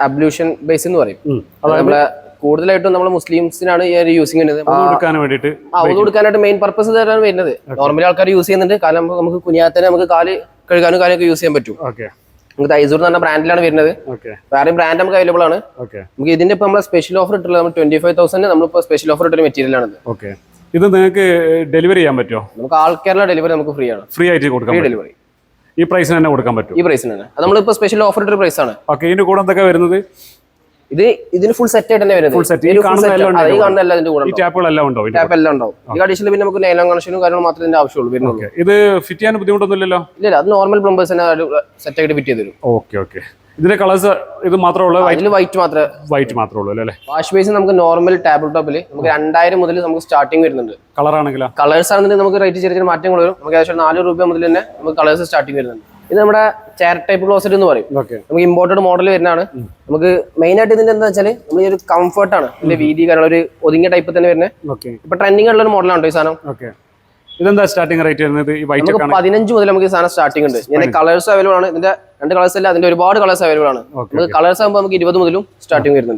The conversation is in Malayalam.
അബ്ലൂഷൻ ബേസ് എന്ന് പറയും. നമ്മളെ കൂടുതലായിട്ടും നമ്മൾ മുസ്ലിംസിനാണ് ഈ ഒരു യൂസിങ് കൊടുക്കാനായിട്ട് മെയിൻ പർപ്പസ് തരാൻ വരുന്നത്. നോർമലി ആൾക്കാർ യൂസ് ചെയ്യുന്നുണ്ട്, കാരണം നമുക്ക് കുനിയാത്തന്നെ നമുക്ക് കാല് കഴുകാനും കാര്യമൊക്കെ യൂസ് ചെയ്യാൻ പറ്റും. നമുക്ക് തൈസൂർ എന്ന് പറഞ്ഞ ബ്രാൻഡിലാണ് വരുന്നത്. വേറെയും ബ്രാൻഡ് നമുക്ക് അവൈലബിൾ ആണ്. നമുക്ക് ഇതിന്റെ ഇപ്പൊ നമ്മളെ സ്പെഷ്യൽ ഓഫർ ഇട്ടുള്ളത് നമ്മൾ 25,000 നമ്മളിപ്പോ സ്പെഷ്യൽ ഓഫർ ഇട്ടൊരു മെറ്റീരിയൽ ആണ്. ഇത് നിങ്ങൾക്ക് ഡെലിവറി ചെയ്യാൻ പറ്റുമോ? നമുക്ക് ആൾ കേരള ഡെലിവറി നമുക്ക് ഫ്രീ ആണ്. ഫ്രീ ആയിട്ട് കൊടുക്കാം. ഫ്രീ ഡെലിവറി ഈ പ്രൈസിന് തന്നെ കൊടുക്കാൻ പറ്റും. ഈ പ്രൈസിന് തന്നെ. അത് നമ്മളിപ്പോ സ്പെഷ്യൽ ഓഫർ ഇട്ടൊരു പ്രൈസ് ആണ്. ഇതിന്റെ കൂടെ എന്തൊക്കെ വരുന്നത്? ഇതിന് ഫുൾ സെറ്റ് ആയിട്ട് തന്നെ വരുന്നത്. ടാപ്പ് എല്ലാം ഉണ്ടാവും. ഈ അഡീഷണൽ പിന്നെ നമുക്ക് നൈലോൺ കണക്ഷനും കാര്യങ്ങളും മാത്രമേ ഇതിന്റെ ആവശ്യമുള്ളൂ വരുന്നുള്ളൂ. ഇത് ഫിറ്റ് ചെയ്യാൻ ബുദ്ധിമുട്ടൊന്നുമില്ലല്ലോ? ഇല്ല, അത് നോർമൽ പ്ലംബേഴ്സ് തന്നെ സെറ്റ് ആയിട്ട് ഫിറ്റ് ചെയ്ത് തരും. ഓക്കെ. ഇതിന്റെ കളേഴ്സ് ഇത് മാത്രമേ ഉള്ളൂ? വൈറ്റ് മാത്രമേ ഉള്ളൂ അല്ലേ? വാഷ് ബേസ് നമുക്ക് നോർമൽ ടേബിൾ ടോപ്പിൽ നമുക്ക് 2000 മുതൽ നമുക്ക് സ്റ്റാർട്ടിംഗ് വരുന്നുണ്ട്. കളർ ആണെങ്കിലോ? കളേഴ്സ് ആണെന്നുണ്ടെങ്കിൽ നമുക്ക് റേറ്റ് ചെറിയ മാറ്റങ്ങൾ വരും. നമുക്ക് ഏകദേശം 4 രൂപ മുതൽ തന്നെ നമുക്ക് കളേഴ്സ് സ്റ്റാർട്ടിംഗ് വരുന്നുണ്ട്. ഇത് നമ്മുടെ ചെയർ ടൈപ്പ് ക്ലോസറ്റ് എന്ന് പറയും. നമുക്ക് ഇമ്പോർട്ടഡ് മോഡൽ വരുന്നതാണ്. നമുക്ക് മെയിൻ ആയിട്ട് ഇതിന്റെ എന്താ വെച്ചാൽ നമ്മൾ ഈ ഒരു കംഫർട്ടാണ്, ഇതിന്റെ വീതി കാരണം ഒരു ഒതുങ്ങിയ ടൈപ്പ് തന്നെ വരുന്നത്. ഇപ്പൊ ട്രെൻഡിങ് ഉള്ള ഒരു മോഡലാണ് ഈ സാധനം. ഇതെന്താ സ്റ്റാർട്ടിംഗ് റേറ്റ് വരുന്നത്? 15 മുതൽ നമുക്ക് ഈ സാധനം സ്റ്റാർട്ടിംഗ് ഉണ്ട്. ഇതിന്റെ കളേഴ്സ് അവൈലബിൾ ആണ്. ഇതിന്റെ 2 കളേഴ്സ് അല്ല, അതിന്റെ ഒരുപാട് കളേഴ്സ് അവൈലബിൾ ആണ്. നമുക്ക് കളേഴ്സ് ആകുമ്പോൾ നമുക്ക് 20 മുതലും സ്റ്റാർട്ടിംഗ് വരുന്നുണ്ട്.